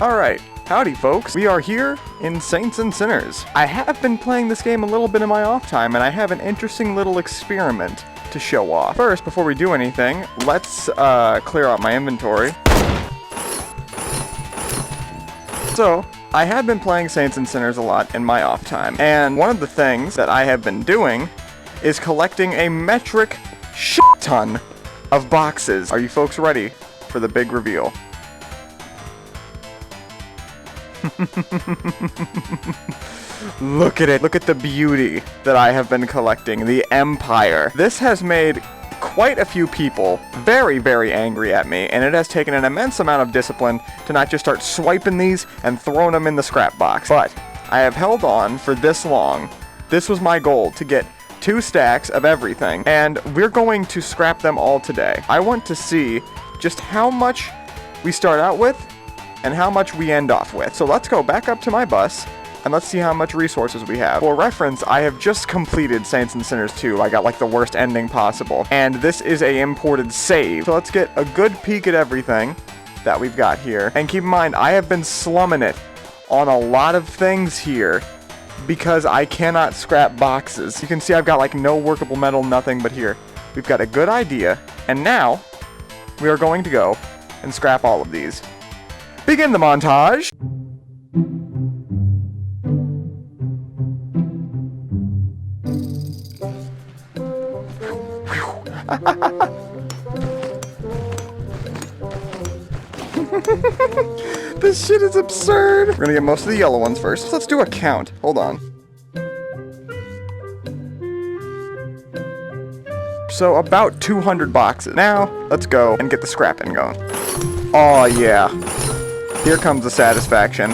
Alright, howdy folks. We are here in Saints and Sinners. I have been playing this game a little bit in my off time, and I have an interesting little experiment to show off. First, before we do anything, let's clear out my inventory. So, I have been playing Saints and Sinners a lot in my off time, and one of the things that I have been doing is collecting a metric shit ton of boxes. Are you folks ready for the big reveal? Look at it. Look at the beauty that I have been collecting. The Empire. This has made quite a few people very, very angry at me, and it has taken an immense amount of discipline to not just start swiping these and throwing them in the scrap box. But I have held on for this long. This was my goal, to get 2 stacks of everything, and we're going to scrap them all today. I want to see just how much we start out with and how much we end off with. So let's go back up to my bus, and let's see how much resources we have. For reference, I have just completed Saints and Sinners 2. I got like the worst ending possible, and this is a imported save. So let's get a good peek at everything that we've got here. And keep in mind, I have been slumming it on a lot of things here because I cannot scrap boxes. You can see I've got like no workable metal, nothing, but here we've got a good idea, and now we are going to go and scrap all of these. Begin the montage! This shit is absurd! We're gonna get most of the yellow ones first. Let's do a count. Hold on. So, about 200 boxes. Now, let's go and get the scrapping going. Oh yeah. Here comes the satisfaction.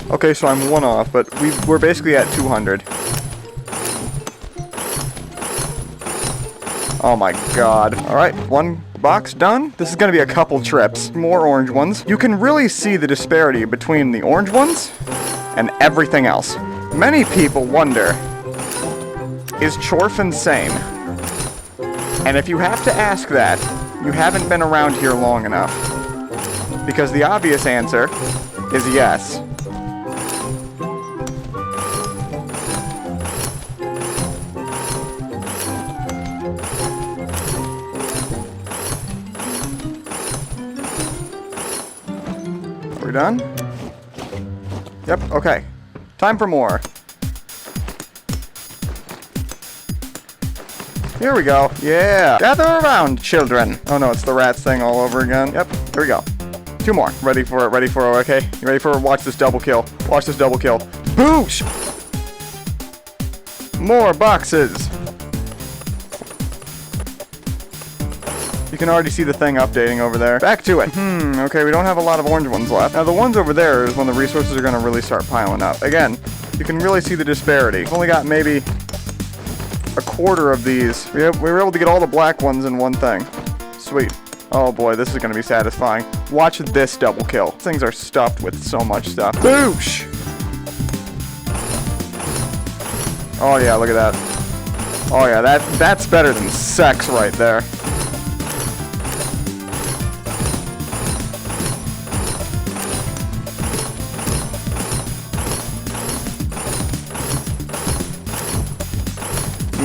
Okay, so I'm 1 off, but we're basically at 200. Oh my god. Alright, 1 box done. This is gonna be a couple trips. More orange ones. You can really see the disparity between the orange ones and everything else. Many people wonder, is Chorf insane? And if you have to ask that, you haven't been around here long enough. Because the obvious answer is yes. Are we done? Yep, okay. Time for more. Here we go. Yeah. Gather around, children. Oh no, it's the rats thing all over again. Yep, here we go. 2 more. Ready for it, okay? You ready for it? Watch this double kill. Watch this double kill. Boosh! More boxes. You can already see the thing updating over there. Back to it. Okay, we don't have a lot of orange ones left. Now the ones over there is when the resources are gonna really start piling up. Again, you can really see the disparity. We've only got maybe a quarter of these. We were able to get all the black ones in one thing. Sweet. Oh boy, this is gonna be satisfying. Watch this double kill. Things are stuffed with so much stuff. Boosh! Oh yeah, look at that. Oh yeah, that's better than sex right there.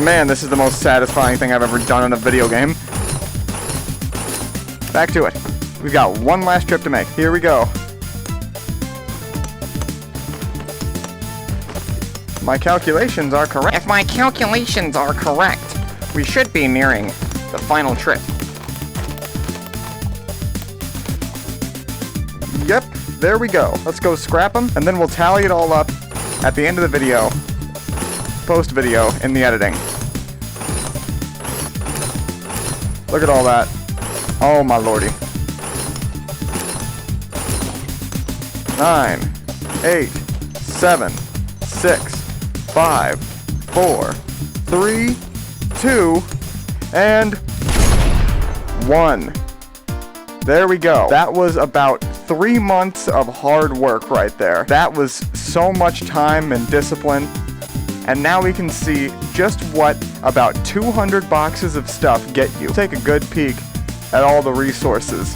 Man, this is the most satisfying thing I've ever done in a video game. Back to it. We've got 1 last trip to make. Here we go. My calculations are correct. If my calculations are correct, we should be nearing the final trip. Yep, there we go. Let's go scrap them, and then we'll tally it all up at the end of the video. Post-video in the editing. Look at all that. Oh my lordy. 9, 8, 7, 6, 5, 4, 3, 2, and 1. There we go. That was about 3 months of hard work right there. That was so much time and discipline. And now we can see just what about 200 boxes of stuff get you. Take a good peek at all the resources.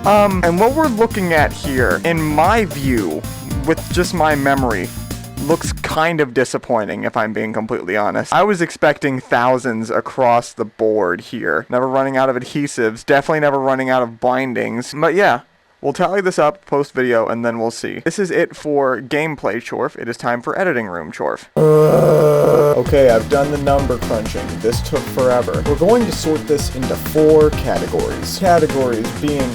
And what we're looking at here, in my view, with just my memory, looks kind of disappointing, if I'm being completely honest. I was expecting thousands across the board here. Never running out of adhesives, definitely never running out of bindings. But yeah, we'll tally this up post-video, and then we'll see. This is it for gameplay chorf. It is time for editing room chorf. Okay, I've done the number crunching. This took forever. We're going to sort this into 4 categories. Categories being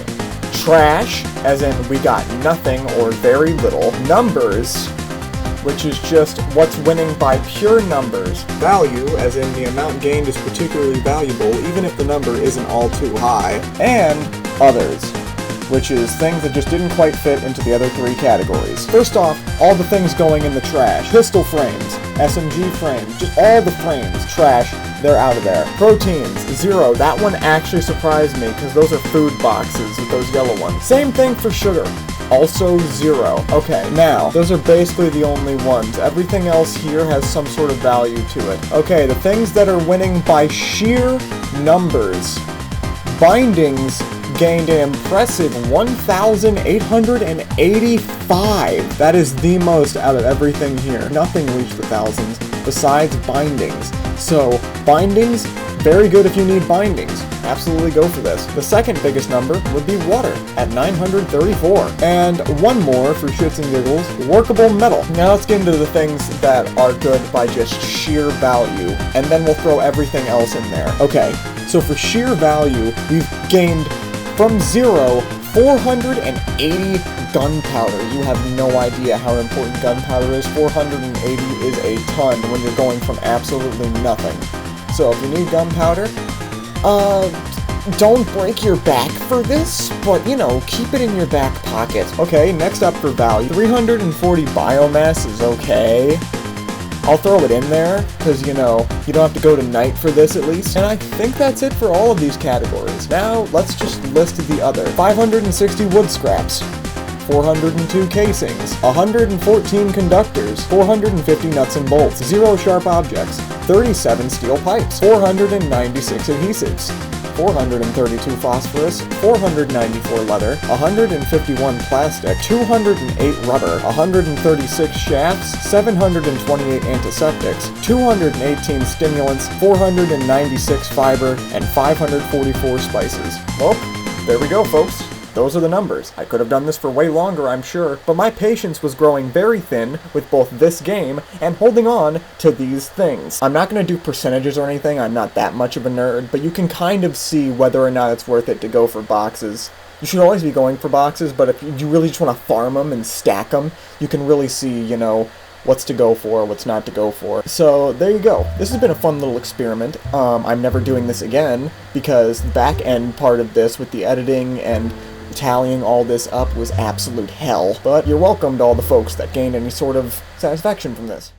trash, as in we got nothing or very little. Numbers, which is just what's winning by pure numbers. Value, as in the amount gained is particularly valuable, even if the number isn't all too high. And others, which is things that just didn't quite fit into the other 3 categories. First off, all the things going in the trash. Pistol frames, SMG frames, just all the frames, trash, they're out of there. Proteins, 0. That one actually surprised me, because those are food boxes with those yellow ones. Same thing for sugar. Also 0. Okay, now, those are basically the only ones. Everything else here has some sort of value to it. Okay, the things that are winning by sheer numbers. Bindings gained an impressive 1,885. That is the most out of everything here. Nothing reached the thousands besides bindings. So, bindings, very good if you need bindings. Absolutely go for this. The second biggest number would be water at 934. And one more for shits and giggles, workable metal. Now let's get into the things that are good by just sheer value, and then we'll throw everything else in there. Okay, so for sheer value, we've gained from 0, 480 gunpowder. You have no idea how important gunpowder is. 480 is a ton when you're going from absolutely nothing. So if you need gunpowder, don't break your back for this, but, you know, keep it in your back pocket. Okay, next up for value, 340 biomass is okay. I'll throw it in there, because, you know, you don't have to go to night for this at least. And I think that's it for all of these categories. Now, let's just list the other. 560 wood scraps. 402 casings, 114 conductors, 450 nuts and bolts, 0 sharp objects, 37 steel pipes, 496 adhesives, 432 phosphorus, 494 leather, 151 plastic, 208 rubber, 136 shafts, 728 antiseptics, 218 stimulants, 496 fiber, and 544 spices. Well, there we go, folks. Those are the numbers. I could have done this for way longer, I'm sure, but my patience was growing very thin with both this game and holding on to these things. I'm not going to do percentages or anything, I'm not that much of a nerd, but you can kind of see whether or not it's worth it to go for boxes. You should always be going for boxes, but if you really just want to farm them and stack them, you can really see, you know, what's to go for, what's not to go for. So, there you go. This has been a fun little experiment. I'm never doing this again, because the back end part of this with the editing and tallying all this up was absolute hell. But you're welcome to all the folks that gained any sort of satisfaction from this.